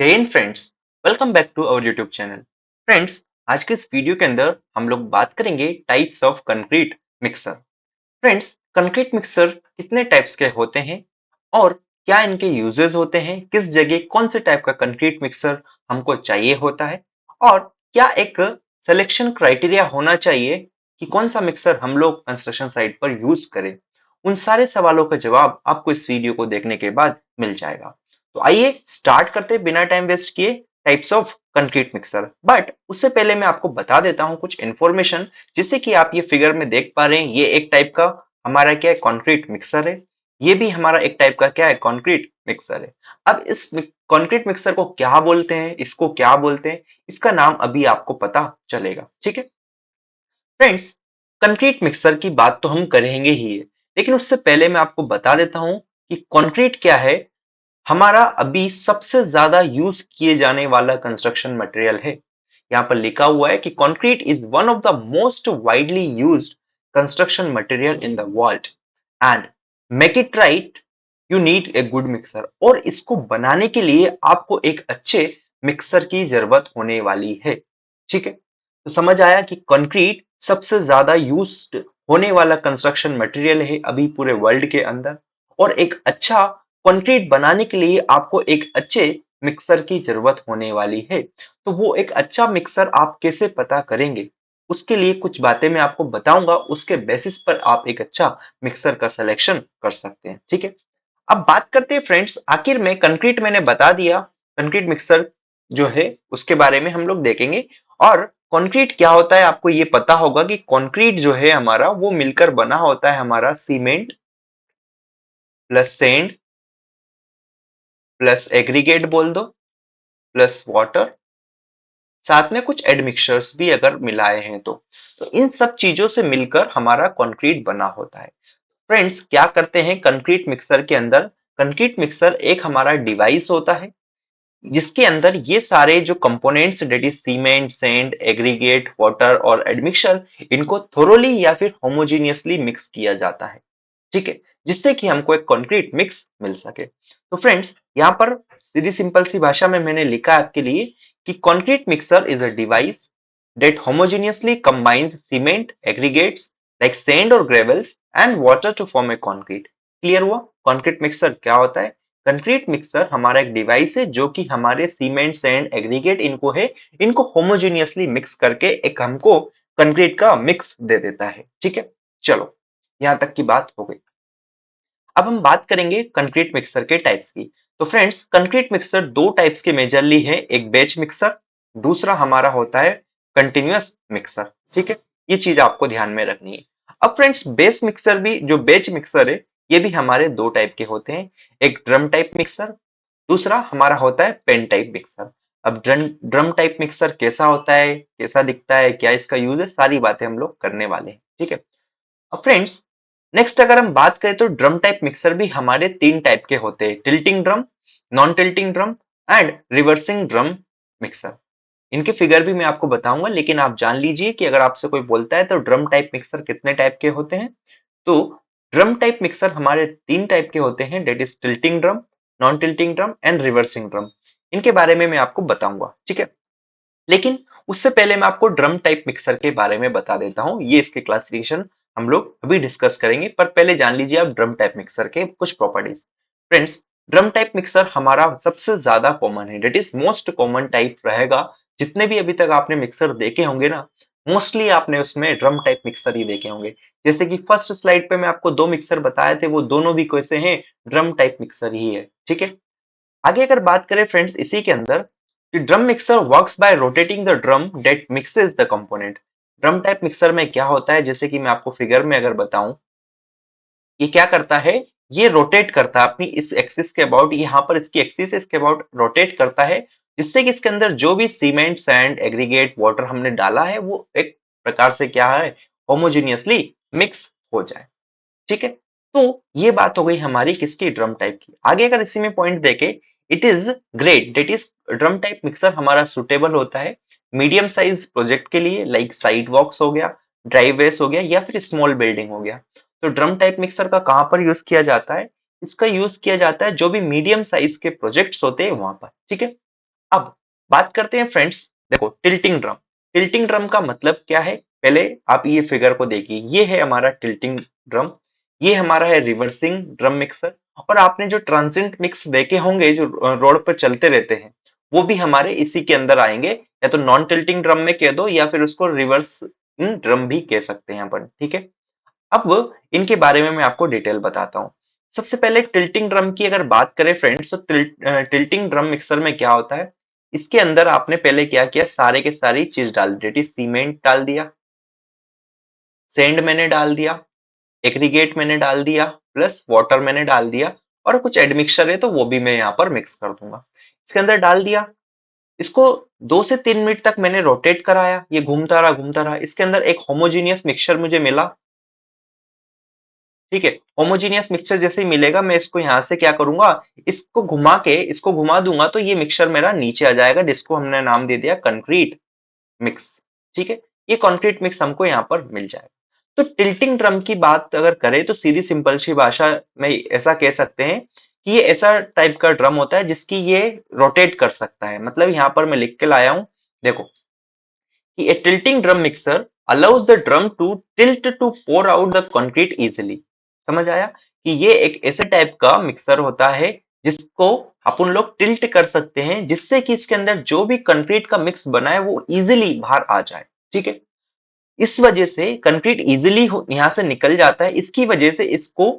हेन friends, welcome back to our YouTube channel. Friends, आज के इस वीडियो के अंदर हम लोग बात करेंगे types of concrete mixer. Friends, concrete mixer कितने टाइप्स के होते हैं और क्या इनके यूजेस होते हैं, किस जगह कौन से टाइप का कंक्रीट मिक्सर हमको चाहिए होता है और क्या एक सिलेक्शन क्राइटेरिया होना चाहिए कि कौन सा मिक्सर हम लोग कंस्ट्रक्शन साइट पर यूज करें। उन सारे सवालों का जवाब आपको इस वीडियो को देखने के बाद मिल जाएगा। तो आइए स्टार्ट करते हैं बिना टाइम वेस्ट किए types of concrete mixer. But उससे पहले मैं आपको बता देता हूं कुछ इन्फॉर्मेशन, जिससे कि आप ये फिगर में देख पा रहे हैं, ये एक टाइप का हमारा क्या है, कंक्रीट मिक्सर है। ये भी हमारा एक टाइप का क्या है, कंक्रीट मिक्सर है। अब इस कंक्रीट मिक्सर को क्या बोलते हैं, इसको क्या बोलते हैं, इसका नाम अभी आपको पता चलेगा। ठीक है फ्रेंड्स, कंक्रीट मिक्सर की बात तो हम करेंगे ही है, लेकिन उससे पहले मैं आपको बता देता हूं कि कंक्रीट क्या है। हमारा अभी सबसे ज्यादा यूज किए जाने वाला कंस्ट्रक्शन मटेरियल है। यहाँ पर लिखा हुआ है कि concrete is one of the most widely used construction material in the world and make it right you need a good mixer. और इसको बनाने के लिए आपको एक अच्छे मिक्सर की जरूरत होने वाली है। ठीक है, तो समझ आया कि कंक्रीट सबसे ज्यादा यूज्ड होने वाला कंस्ट्रक्शन मटेरियल है अभी पूरे वर्ल्ड के अंदर। और एक अच्छा कंक्रीट बनाने के लिए आपको एक अच्छे मिक्सर की जरूरत होने वाली है। तो वो एक अच्छा मिक्सर आप कैसे पता करेंगे, उसके लिए कुछ बातें मैं आपको बताऊंगा। उसके बेसिस पर आप एक अच्छा मिक्सर का सिलेक्शन कर सकते हैं। ठीक है, अब बात करते हैं फ्रेंड्स, आखिर में कंक्रीट मैंने बता दिया, कंक्रीट मिक्सर जो है उसके बारे में हम लोग देखेंगे। और कंक्रीट क्या होता है आपको ये पता होगा कि कंक्रीट जो है हमारा वो मिलकर बना होता है हमारा cement plus sand plus aggregate बोल दो प्लस वाटर, साथ में कुछ एडमिक्सचर्स भी अगर मिलाए हैं तो इन सब चीजों से मिलकर हमारा कंक्रीट बना होता है। फ्रेंड्स, क्या करते हैं कंक्रीट मिक्सर के अंदर, कंक्रीट मिक्सर एक हमारा डिवाइस होता है जिसके अंदर ये सारे जो components that is cement sand aggregate water और एडमिक्सचर, इनको थोरोली या फिर होमोजीनियसली मिक्स किया जाता है। ठीक है, जिससे कि हमको एक कंक्रीट मिक्स मिल सके। तो फ्रेंड्स, यहाँ पर सीधी सिंपल सी भाषा में मैंने लिखा है आपके लिए कि concrete mixer is a device that homogeneously combines cement aggregates like sand or gravels and water to form a concrete। Clear हुआ कंक्रीट मिक्सर क्या होता है। कंक्रीट मिक्सर हमारा एक डिवाइस है जो कि हमारे सीमेंट सैंड एग्रीगेट इनको है, इनको होमोजेनियसली मिक्स करके एक हमको कंक्रीट का मिक्स दे देता है। ठीक है, चलो यहां तक की बात हो गई। अब हम बात करेंगे कंक्रीट मिक्सर के टाइप्स की। तो फ्रेंड्स, कंक्रीट मिक्सर दो टाइप्स के मेजरली है, एक बैच मिक्सर, दूसरा हमारा होता है कंटिन्यूअस मिक्सर। ठीक है, ये चीज आपको ध्यान में रखनी है। अब फ्रेंड्स, बेस मिक्सर भी जो बैच मिक्सर है ये भी हमारे दो टाइप के होते हैं, एक ड्रम टाइप मिक्सर, दूसरा हमारा होता है पेन टाइप मिक्सर। अब ड्रम ड्रम टाइप मिक्सर कैसा होता है, कैसा दिखता है, क्या इसका यूज है, सारी बातें हम लोग करने वाले हैं। ठीक है, अब फ्रेंड्स, नेक्स्ट अगर हम बात करें तो ड्रम टाइप मिक्सर भी हमारे तीन टाइप के होते हैं, tilting drum, non tilting drum and reversing drum mixer. इनके फिगर भी मैं आपको बताऊंगा, लेकिन आप जान लीजिए कि अगर आपसे कोई बोलता है तो ड्रम टाइप मिक्सर कितने टाइप के होते हैं, तो ड्रम टाइप मिक्सर हमारे तीन टाइप के होते हैं, that is tilting drum, non tilting drum and reversing drum. इनके बारे में मैं आपको बताऊंगा। ठीक है, लेकिन उससे पहले मैं आपको ड्रम टाइप मिक्सर के बारे में बता देता हूं, ये इसके क्लासिफिकेशन हम लोग अभी डिस्कस करेंगे, पर पहले जान लीजिए आप ड्रम टाइप मिक्सर के कुछ properties. Friends, drum type mixer हमारा सबसे ज्यादा कॉमन है, that is most common type रहेगा। जितने भी अभी तक आपने मिक्सर देखे होंगे ना, मोस्टली आपने उसमें ड्रम टाइप मिक्सर ही देखे होंगे। जैसे कि फर्स्ट स्लाइड पे मैं आपको दो मिक्सर बताए थे, वो दोनों भी कैसे हैं, ड्रम टाइप मिक्सर ही है। ठीक है, आगे अगर बात करें फ्रेंड्स इसी के अंदर, कि drum mixer works by rotating the drum that mixes the component. Drum type mixer में क्या होता है, जैसे कि मैं आपको फिगर में अगर बताऊं, ये क्या करता है, ये रोटेट करता है अपनी इस एक्सिस के अबाउट, यहाँ पर इसकी एक्सिस इसके अबाउट रोटेट करता है, जिससे कि इसके अंदर जो भी सीमेंट सैंड एग्रीगेट वाटर हमने डाला है वो एक प्रकार से क्या है, होमोजीनियसली मिक्स हो जाए। ठीक है, तो ये बात हो गई हमारी किसकी, ड्रम टाइप की। आगे अगर इसी में पॉइंट देखे, it is great that is drum type mixer हमारा सुटेबल होता है मीडियम साइज प्रोजेक्ट के लिए, लाइक साइड वॉक्स हो गया, ड्राइवेस हो गया या फिर स्मॉल बिल्डिंग हो गया। तो ड्रम टाइप मिक्सर का कहां पर यूज किया जाता है, इसका यूज किया जाता है जो भी मीडियम साइज के प्रोजेक्ट्स होते हैं वहां पर। ठीक है, अब बात करते हैं फ्रेंड्स, देखो टिल्टिंग ड्रम। टिल्टिंग ड्रम का मतलब क्या है, पहले आप ये फिगर को देखिए, ये है हमारा टिल्टिंग ड्रम, ये हमारा है रिवर्सिंग ड्रम मिक्सर, और आपने जो ट्रांसिएंट मिक्स देखे होंगे जो रोड पर चलते रहते हैं, वो भी हमारे इसी के अंदर आएंगे, या तो नॉन टिल्टिंग ड्रम में कह दो या फिर उसको रिवर्स ड्रम भी कह सकते हैं अपन, ठीक है। अब इनके बारे में मैं आपको डिटेल बताता हूँ। सबसे पहले टिल्टिंग ड्रम की अगर बात करें फ्रेंड्स, तो टिल्टिंग ड्रम मिक्सर में क्या होता है, इसके अंदर आपने पहले क्या किया, सारे के सारी चीज डाल दी, सीमेंट डाल दिया, सैंड मैंने डाल दिया, एग्रीगेट मैंने डाल दिया, प्लस वाटर मैंने डाल दिया, और कुछ एडमिक्सचर है तो वो भी मैं यहाँ पर मिक्स कर दूंगा। इसके अंदर डाल दिया, इसको 2 से 3 मिनट तक मैंने रोटेट कराया, ये घूमता रहा, इसके अंदर एक होमोजीनियस मिक्सचर मुझे मिला, ठीक है। होमोजीनियस मिक्सचर जैसे ही मिलेगा, मैं इसको यहाँ से क्या करूंगा, इसको घुमा के इसको घुमा दूंगा, तो ये मिक्सचर मेरा नीचे आ जाएगा, जिसको हमने नाम दे दिया कंक्रीट मिक्स, ठीक है। ये कंक्रीट मिक्स हमको यहाँ पर मिल जाएगा। तो टिल्टिंग ड्रम की बात अगर करें तो सीधी सिंपल सी भाषा में ऐसा कह सकते हैं कि ये ऐसा टाइप का ड्रम होता है जिसकी ये रोटेट कर सकता है। मतलब यहाँ पर मैं लिख के लाया हूं, देखो कि a tilting drum mixer allows the drum to tilt to pour out the concrete easily। समझ आया कि ये एक ऐसे टाइप का मिक्सर होता है जिसको अपन लोग टिल्ट कर सकते हैं, जिससे कि इसके अंदर जो भी कंक्रीट का मिक्स बना है वो इजीली बाहर आ जाए, ठीक है। इस वजह से कंक्रीट इजीली यहाँ से निकल जाता है। इसकी वजह से इसको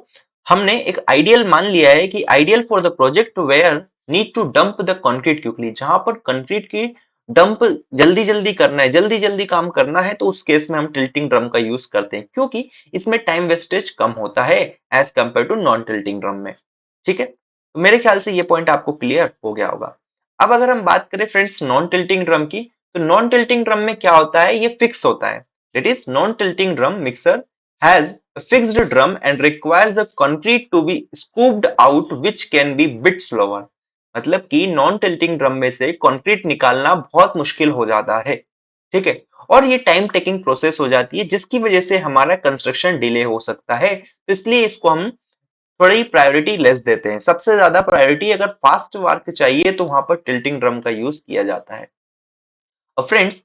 हमने एक आइडियल मान लिया है कि ideal for the project where need to dump the concrete quickly, जहां पर कंक्रीट की डंप जल्दी जल्दी करना है, जल्दी जल्दी काम करना है, तो उस केस में हम टिल्टिंग ड्रम का यूज करते हैं, क्योंकि इसमें टाइम वेस्टेज कम होता है as compare to non tilting drum में, ठीक है। तो मेरे ख्याल से ये पॉइंट आपको क्लियर हो गया होगा। अब अगर हम बात करें फ्रेंड्स नॉन टिल्टिंग ड्रम की, तो नॉन टिल्टिंग ड्रम में क्या होता है, ये फिक्स होता है। That is, non-tilting drum mixer has a fixed drum and requires the concrete to be scooped out, which can be bit slower। मतलब कि नॉन टिल्टिंग ड्रम में से कंक्रीट निकालना बहुत मुश्किल हो जाता है, ठीक है, और ये टाइम टेकिंग प्रोसेस हो जाती है, जिसकी वजह से हमारा कंस्ट्रक्शन डिले हो सकता है। तो इसलिए इसको हम थोड़ी प्रायोरिटी लेस देते हैं। सबसे ज्यादा प्रायोरिटी अगर फास्ट वर्क चाहिए तो वहां पर टिल्टिंग ड्रम का यूज किया जाता है। और फ्रेंड्स,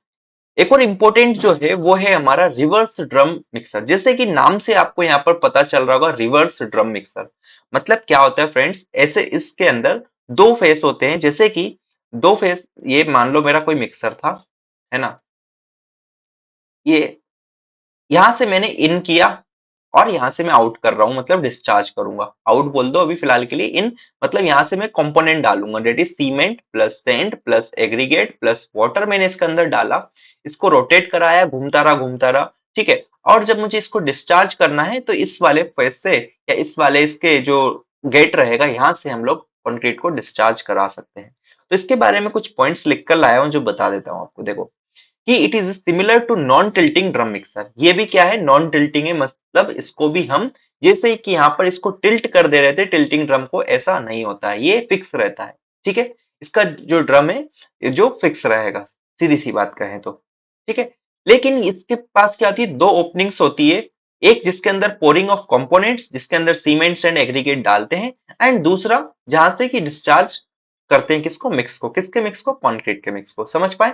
एक और इम्पोर्टेंट जो है वो है हमारा रिवर्स ड्रम मिक्सर। जैसे कि नाम से आपको यहाँ पर पता चल रहा होगा, रिवर्स ड्रम मिक्सर मतलब क्या होता है फ्रेंड्स, ऐसे इसके अंदर दो फेस होते हैं। जैसे कि दो फेस, ये मान लो मेरा कोई मिक्सर था, है ना, ये यहां से मैंने इन किया और यहां से मैं आउट कर रहा हूं, मतलब डिस्चार्ज करूंगा, आउट बोल दो अभी फिलहाल के लिए। इन मतलब यहां से मैं कंपोनेंट डालूंगा, that is cement plus sand plus aggregate plus water मैंने इसके अंदर डाला, इसको रोटेट कराया, घूमता रहा, ठीक है। और जब मुझे इसको डिस्चार्ज करना है तो इस वाले फेस से या इस वाले इसके जो गेट रहेगा, यहां से हम लोग कंक्रीट को डिस्चार्ज करा सकते हैं। तो इसके बारे में कुछ पॉइंट्स लिख कर लाया हूं जो बता देता हूं आपको। देखो कि it is similar to non tilting drum mixer. ये भी क्या है, नॉन टिल्टिंग है, मतलब इसको भी हम जैसे कि यहाँ पर इसको टिल्ट कर दे रहे थे टिल्टिंग ड्रम को, ऐसा नहीं होता है, ये फिक्स रहता है, ठीक है। इसका जो ड्रम है ये जो फिक्स रहेगा, सीधी सी बात कहें तो, ठीक है। लेकिन इसके पास क्या होती है, दो ओपनिंग्स होती है, एक जिसके अंदर पोरिंग ऑफ कंपोनेंट्स, जिसके अंदर सीमेंट्स एंड एग्रीगेट डालते हैं, एंड दूसरा जहां से कि डिस्चार्ज करते हैं किसको, मिक्स को, किसके मिक्स को, कॉन्क्रीट के मिक्स को। समझ पाए?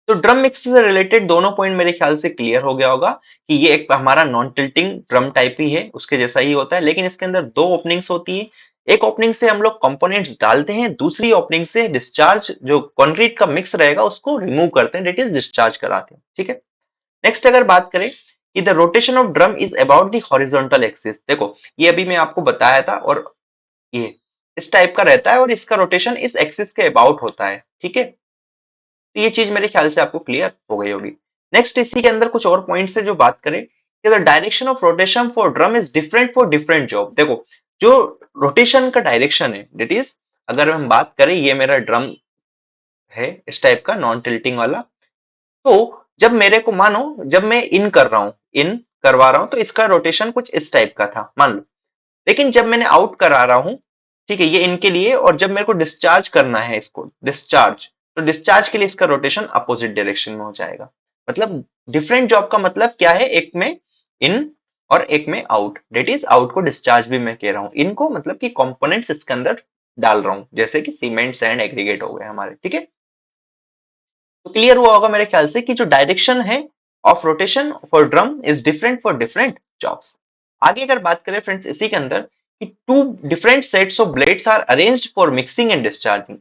तो ड्रम मिक्स से रिलेटेड दोनों पॉइंट मेरे ख्याल से क्लियर हो गया होगा कि ये एक हमारा नॉन टिल्टिंग ड्रम टाइप ही है, उसके जैसा ही होता है, लेकिन इसके अंदर दो ओपनिंग्स होती है। एक ओपनिंग से हम लोग कंपोनेंट्स डालते हैं, दूसरी ओपनिंग से डिस्चार्ज जो कंक्रीट का मिक्स रहेगा उसको रिमूव करते हैं, डेट इज डिस्चार्ज कराते हैं, ठीक है। नेक्स्ट अगर बात करें कि the rotation of drum is about the horizontal axis. देखो ये अभी मैं आपको बताया था, और ये इस टाइप का रहता है और इसका रोटेशन इस एक्सिस के अबाउट होता है, ठीक है। तो ये चीज मेरे ख्याल से आपको क्लियर हो गई होगी। नेक्स्ट इसी के अंदर कुछ और पॉइंट से जो बात करें कि the direction of rotation for drum is different for different job. देखो जो रोटेशन का डायरेक्शन है, डेट इज अगर हम बात करें, ये मेरा ड्रम है इस टाइप का नॉन टिल्टिंग वाला, तो जब मेरे को मानो, जब मैं इन कर रहा हूं, इन करवा रहा हूं, तो इसका रोटेशन कुछ इस टाइप का था मान लो। लेकिन जब मैंने आउट करा रहा हूं, ठीक है, ये इनके लिए, और जब मेरे को डिस्चार्ज करना है इसको डिस्चार्ज, तो डिस्चार्ज के लिए इसका रोटेशन अपोजिट डायरेक्शन में हो जाएगा। मतलब डिफरेंट जॉब का मतलब क्या है, एक में इन और एक में आउट, डेट इज आउट को डिस्चार्ज भी मैं कह रहा हूं, इनको मतलब कि कंपोनेंट्स इसके अंदर डाल रहा हूँ, जैसे कि सीमेंट सैंड एग्रीगेट हो गए हमारे, ठीक है। तो क्लियर हुआ होगा मेरे ख्याल से कि जो डायरेक्शन है of rotation for drum is different for different jobs. आगे अगर बात करें फ्रेंड्स इसी के अंदर कि two different sets of blades are arranged for mixing and discharging.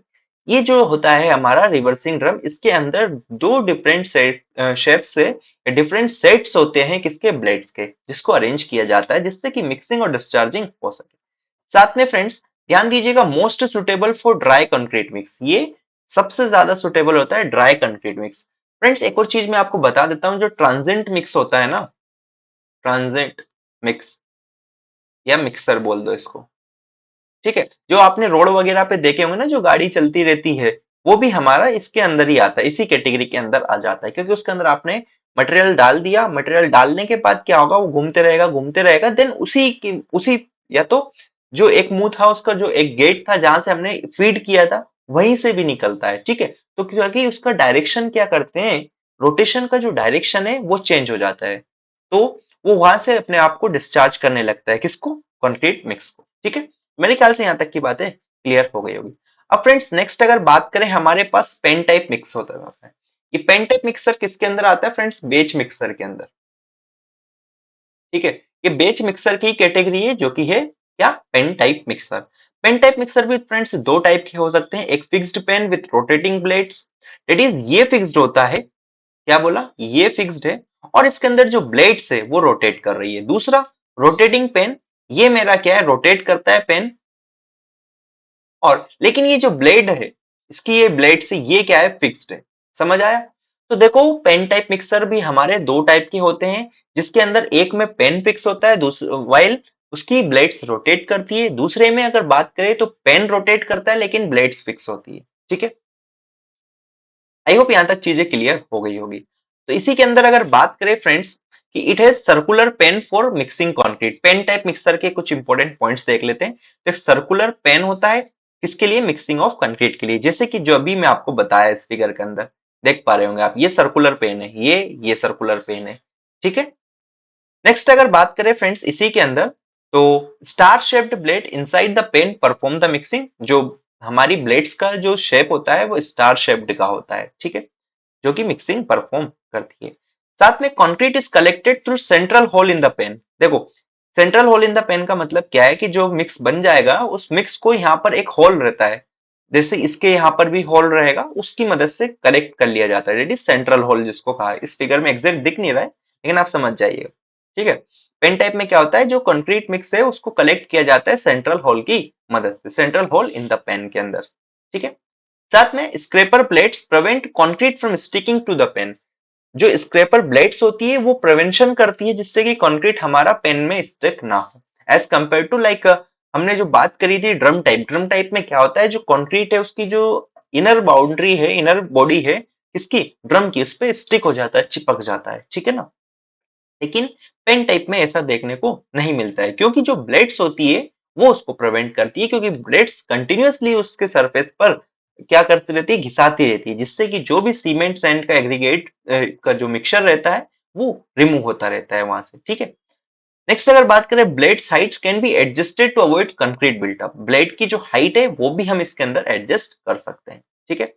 ये जो होता है हमारा रिवर्सिंग ड्रम, इसके अंदर दो डिफरेंट सेट शेप से डिफरेंट सेट्स होते हैं किसके, ब्लेड्स के, जिसको अरेंज किया जाता है जिससे कि मिक्सिंग और डिस्चार्जिंग हो सके। साथ में फ्रेंड्स ध्यान दीजिएगा, most suitable for dry concrete mix, ये सबसे ज्यादा सुटेबल होता है ड्राई कंक्रीट मिक्स। फ्रेंड्स एक और चीज मैं आपको बता देता हूँ, जो ट्रांजेंट मिक्स होता है ना, ट्रांजेंट मिक्स या मिक्सर बोल दो इसको, ठीक है, जो आपने रोड वगैरह पे देखे होंगे ना, जो गाड़ी चलती रहती है, वो भी हमारा इसके अंदर ही आता है, इसी कैटेगरी के अंदर आ जाता है, क्योंकि उसके अंदर आपने मटेरियल डाल दिया, मटेरियल डालने के बाद क्या होगा, वो घूमते रहेगा, देन उसी या तो जो एक मुंह था उसका, जो एक गेट था जहां से हमने फीड किया था, वहीं से भी निकलता है, ठीक है। तो क्योंकि उसका डायरेक्शन क्या करते हैं, रोटेशन का जो डायरेक्शन है वो चेंज हो जाता है, तो वो वहां से अपने आप को डिस्चार्ज करने लगता है, किसको, कंक्रीट मिक्स को, ठीक है। मेरे ख्याल से यहाँ तक की बातें क्लियर हो गई होगी। अब फ्रेंड्स नेक्स्ट अगर बात करें, हमारे पास पेन टाइप मिक्स होता है। ये पेन टाइप मिक्सर किसके अंदर आता है फ्रेंड्स, बेच मिक्सर के अंदर, ठीक है। ये बेच मिक्सर की कैटेगरी है, जो कि है क्या, pan type mixer. Pan type mixer भी फ्रेंड्स दो टाइप के हो सकते हैं, एक fixed pan with rotating blades, that is ये फिक्स्ड होता है, क्या बोला, ये फिक्स्ड है, और इसके अंदर जो ब्लेड्स है वो रोटेट कर रही है। दूसरा रोटेटिंग पेन, ये मेरा क्या है, रोटेट करता है पेन, और लेकिन ये जो ब्लेड है, इसकी ये ब्लेड से ये क्या है, फिक्स्ड है। समझ आया। तो देखो पेन टाइप मिक्सर भी हमारे दो टाइप के होते हैं, जिसके अंदर एक में पेन फिक्स होता है, दूसरे वाइल उसकी ब्लेड्स रोटेट करती है, दूसरे में अगर बात करें तो पेन रोटेट करता है लेकिन ब्लेड्स फिक्स होती है, ठीक है। आई होप यहां तक चीजें क्लियर हो गई होगी। तो इसी के अंदर अगर बात करें फ्रेंड्स कि it has circular pan for mixing concrete, pan type mixer के कुछ इंपॉर्टेंट पॉइंट्स देख लेते हैं। तो एक सर्कुलर पेन होता है किसके लिए, मिक्सिंग ऑफ कंक्रीट के लिए, जैसे कि जो अभी मैं आपको बताया इस फिगर के अंदर देख पा रहे होंगे आप, ये सर्कुलर पेन है, ये सर्कुलर पेन है, ठीक है। नेक्स्ट अगर बात करें फ्रेंड्स इसी के अंदर, तो star shaped blade inside the pan perform the mixing, जो हमारी ब्लेड्स का जो शेप होता है वो स्टार शेप्ड का होता है, ठीक है, जो कि मिक्सिंग परफॉर्म करती है। साथ में concrete is collected through central hole in the pan. देखो central hole in the pan का मतलब क्या है, कि जो मिक्स बन जाएगा उस मिक्स को यहाँ पर एक होल रहता है, जैसे इसके यहाँ पर भी होल रहेगा, उसकी मदद से कलेक्ट कर लिया जाता है, डेट इज सेंट्रल होल जिसको कहा है। इस फिगर में एग्जैक्ट दिख नहीं रहा है लेकिन आप समझ जाइएगा, ठीक है। पेन टाइप में क्या होता है, जो कंक्रीट मिक्स है उसको कलेक्ट किया जाता है सेंट्रल होल की मदद से, central hole in the pan के अंदर, ठीक है। साथ में scraper plates prevent concrete from sticking to the pan, जो स्क्रैपर ब्लेड्स होती है वो प्रिवेंशन करती है जिससे कि कंक्रीट हमारा पेन में स्टिक ना हो, एज कंपेयर टू लाइक हमने जो बात करी थी ड्रम टाइप में क्या होता है, जो कंक्रीट है उसकी जो इनर बाउंड्री है, इनर बॉडी है इसकी, ड्रम की, उस पे स्टिक हो जाता है, चिपक जाता है, ठीक है ना। लेकिन पेन टाइप में ऐसा देखने को नहीं मिलता है, क्योंकि जो ब्लेड्स होती है वो उसको प्रिवेंट करती है, क्योंकि ब्लेड्स कंटिन्यूअसली उसके सरफेस पर क्या करती रहती है, घिसाती रहती है, जिससे कि जो भी सीमेंट सैंड का एग्रीगेट का जो मिक्सचर रहता है वो रिमूव होता रहता है वहां से, ठीक है। नेक्स्ट अगर बात करें, blades heights can be adjusted to avoid concrete built up, blade की जो हाइट है वो भी हम इसके अंदर एडजस्ट कर सकते हैं, ठीक है।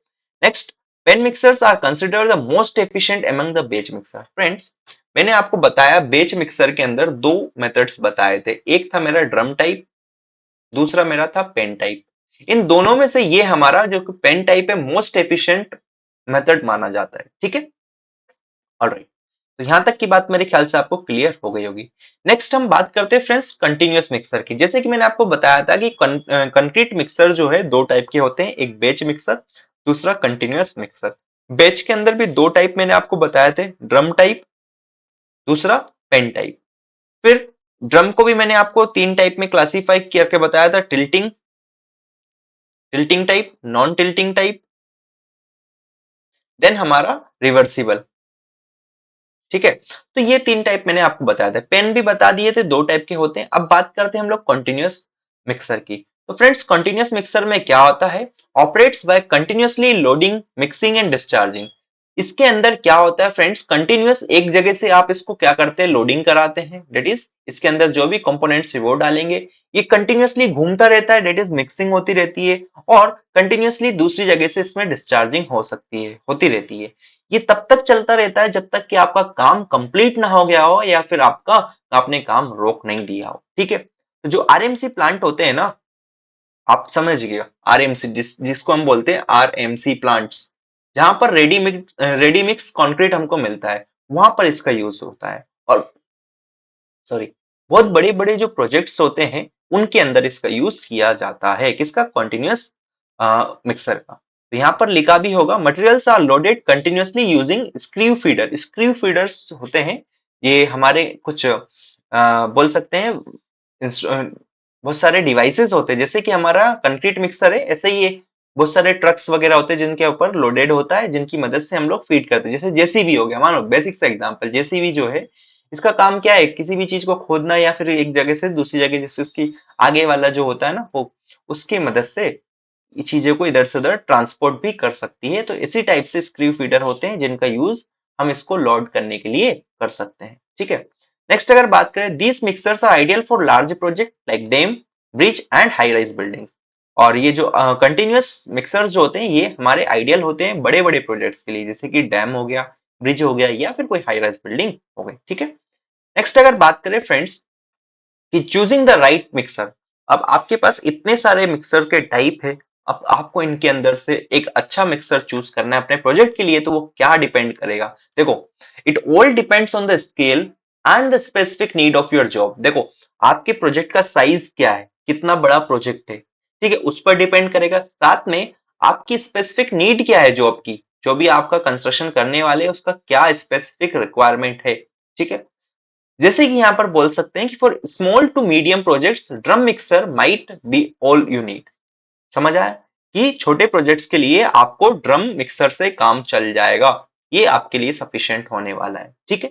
Next, pan mixers are considered the most efficient among the batch mixer. Friends मैंने आपको बताया बेच मिक्सर के अंदर दो मेथड्स बताए थे, एक था मेरा ड्रम टाइप, दूसरा मेरा था पेन टाइप। इन दोनों में से ये हमारा जो पेन टाइप है मोस्ट एफिशिएंट मेथड माना जाता है, ठीक है। ऑलराइट, तो यहां तक की बात मेरे ख्याल से आपको क्लियर हो गई होगी। नेक्स्ट हम बात करते हैं फ्रेंड्स कंटिन्यूअस मिक्सर की। जैसे कि मैंने आपको बताया था कि कंक्रीट मिक्सर जो है दो टाइप के होते हैं, एक बेच मिक्सर, दूसरा कंटिन्यूअस मिक्सर। बेच के अंदर भी दो टाइप मैंने आपको बताए थे, ड्रम टाइप, दूसरा पेन टाइप। फिर ड्रम को भी मैंने आपको तीन टाइप में क्लासिफाई करके बताया था, tilting, tilting type, non tilting type, then हमारा रिवर्सिबल, ठीक है। तो ये तीन टाइप मैंने आपको बताया था, पेन भी बता दिए थे दो टाइप के होते हैं। अब बात करते हैं हम लोग कंटिन्यूअस मिक्सर की। तो फ्रेंड्स कंटिन्यूअस मिक्सर में क्या होता है, operates by continuously loading, mixing and discharging. इसके अंदर क्या होता है फ्रेंड्स, कंटिन्यूअस एक जगह से आप इसको क्या करते हैं, लोडिंग कराते हैं। डेट इज इसके अंदर जो भी कंपोनेंट्स वो डालेंगे, ये कंटिन्यूअसली घूमता रहता है, डेट इज मिक्सिंग होती रहती है और कंटिन्यूअसली दूसरी जगह से इसमें डिस्चार्जिंग हो सकती है, होती रहती है। ये तब तक चलता रहता है जब तक कि आपका काम कंप्लीट ना हो गया हो या फिर आपका आपने काम रोक नहीं दिया हो। ठीक है, तो जो आरएमसी प्लांट होते हैं ना, आप समझिएगा, आरएमसी जिसको हम बोलते हैं आरएमसी प्लांट्स, जहां पर रेडी मिक्स कंक्रीट हमको मिलता है, वहां पर इसका यूज होता है। और सॉरी, बहुत बड़े बड़े जो प्रोजेक्ट्स होते हैं उनके अंदर इसका यूज किया जाता है, किसका, कॉन्टिन्यूअस मिक्सर का। तो यहाँ पर लिखा भी होगा, materials are loaded continuously using screw feeder. Screw feeders होते हैं, ये हमारे कुछ बोल सकते हैं बहुत सारे डिवाइसेस होते हैं, जैसे कि हमारा कंक्रीट मिक्सर है, ऐसे ही ये बहुत सारे ट्रक्स वगैरह होते हैं जिनके ऊपर लोडेड होता है, जिनकी मदद से हम लोग फीड करते हैं। जैसे जेसीबी हो गया, मानो बेसिक सा एग्जांपल, जेसीबी जो है इसका काम क्या है, किसी भी चीज को खोदना या फिर एक जगह से दूसरी जगह, जैसे उसकी आगे वाला जो होता है ना, वो उसकी मदद से ये चीजों को इधर से उधर ट्रांसपोर्ट भी कर सकती है। तो इसी टाइप से स्क्रू फीडर होते हैं जिनका यूज हम इसको लोड करने के लिए कर सकते हैं। ठीक है, नेक्स्ट अगर बात करें, these mixers are ideal for large project like dam, bridge and high rise buildings. और ये जो कंटिन्यूअस मिक्सर्स जो होते हैं ये हमारे आइडियल होते हैं बड़े बड़े प्रोजेक्ट्स के लिए, जैसे कि डैम हो गया, ब्रिज हो गया या फिर कोई हाई राइज बिल्डिंग हो गई। ठीक है, नेक्स्ट अगर बात करें फ्रेंड्स कि चूजिंग द राइट मिक्सर, अब आपके पास इतने सारे मिक्सर के टाइप है, अब आपको इनके अंदर से एक अच्छा मिक्सर चूज करना है अपने प्रोजेक्ट के लिए, तो वो क्या डिपेंड करेगा, देखो, it all depends on the scale and the specific need of your job. देखो, आपके प्रोजेक्ट का साइज क्या है, कितना बड़ा प्रोजेक्ट है, ठीक है, उस पर डिपेंड करेगा। साथ में आपकी स्पेसिफिक नीड क्या है जॉब की, जो भी आपका कंस्ट्रक्शन करने वाले हैं उसका क्या स्पेसिफिक रिक्वायरमेंट है। ठीक है, जैसे कि यहाँ पर बोल सकते हैं कि for small to medium projects drum mixer might be all you need. समझ आया कि छोटे प्रोजेक्ट्स के लिए आपको ड्रम मिक्सर से काम चल जाएगा, ये आपके लिए सफिशिएंट होने वाला है। ठीक है,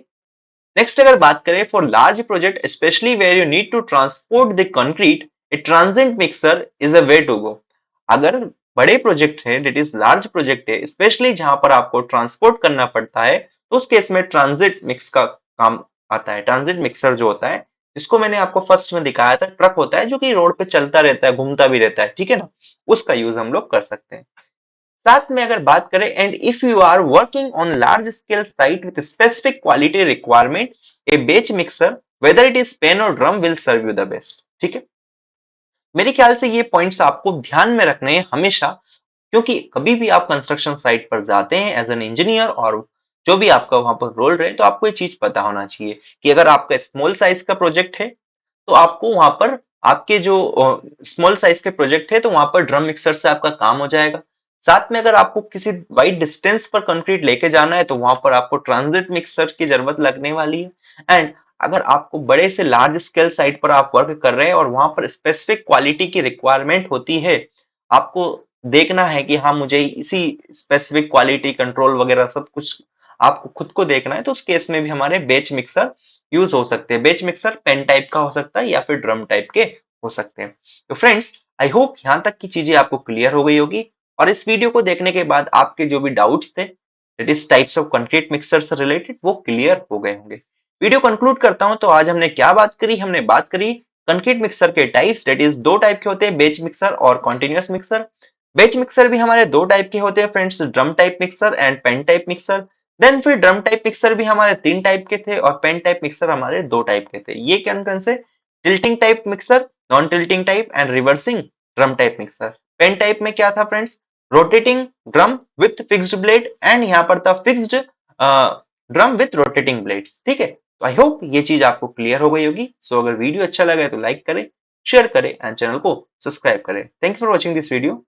नेक्स्ट अगर बात करें for large project specially where you need to transport the concrete, a transient mixer is a way to go. अगर बड़े प्रोजेक्ट है, डेट इज लार्ज प्रोजेक्ट है, स्पेशली जहां पर आपको ट्रांसपोर्ट करना पड़ता है, तो उस केस में ट्रांजिट मिक्स का काम आता है। ट्रांजिट मिक्सर जो होता है, जिसको मैंने आपको फर्स्ट में दिखाया था, ट्रक होता है जो कि रोड पे चलता रहता है, घूमता भी रहता है, ठीक है ना, उसका यूज हम लोग कर सकते हैं। साथ में अगर बात करें, and if you are working on large scale site with specific quality requirement, a batch mixer whether it is pan और drum will serve you the best. ठीक है, मेरे ख्याल से ये पॉइंट्स आपको ध्यान में रखने हैं हमेशा, क्योंकि कभी भी आप कंस्ट्रक्शन साइट पर जाते हैं एज एन इंजीनियर और जो भी आपका वहां पर रोल रहे, तो आपको ये चीज पता होना चाहिए कि अगर आपका स्मॉल साइज का प्रोजेक्ट है तो आपको वहां पर आपके जो स्मॉल साइज के प्रोजेक्ट है तो वहां पर ड्रम मिक्सर से आपका काम हो जाएगा। साथ में अगर आपको किसी वाइड डिस्टेंस पर कंक्रीट लेके जाना है तो वहां पर आपको ट्रांजिट मिक्सर की जरूरत लगने वाली है। एंड अगर आपको बड़े से लार्ज स्केल साइट पर आप वर्क कर रहे हैं और वहां पर स्पेसिफिक क्वालिटी की रिक्वायरमेंट होती है, आपको देखना है कि हाँ मुझे इसी स्पेसिफिक क्वालिटी कंट्रोल वगैरह सब कुछ आपको खुद को देखना है, तो उस केस में भी हमारे बेच मिक्सर यूज हो सकते हैं। बेच मिक्सर पेन टाइप का हो सकता है या फिर ड्रम टाइप के हो सकते हैं। तो फ्रेंड्स, आई होप यहाँ तक की चीजें आपको क्लियर हो गई होगी और इस वीडियो को देखने के बाद आपके जो भी डाउट्स थे that is types of concrete mixer से रिलेटेड, वो क्लियर हो गए होंगे। वीडियो कंक्लूड करता हूं, तो आज हमने क्या बात करी, हमने बात करी कंक्रीट मिक्सर के टाइप्स, दैट इज दो टाइप के होते हैं, बेच मिक्सर और कॉन्टिन्यूअस मिक्सर। बेच मिक्सर भी हमारे दो टाइप के होते हैं friends, drum type mixer and pan type mixer. Then फिर ड्रम टाइप मिक्सर भी हमारे तीन टाइप के थे और पेन टाइप मिक्सर हमारे दो टाइप के थे। ये कौन कौन से, tilting type mixer, non tilting type and reversing drum type mixer. Pan type में क्या था friends, rotating drum with fixed blade, and यहाँ पर था fixed drum with rotating blades. ठीक है, तो आई होप ये चीज आपको क्लियर हो गई होगी। सो अगर वीडियो अच्छा लगा है तो लाइक करें, शेयर करें एंड चैनल को सब्सक्राइब करें। Thank you for watching this video.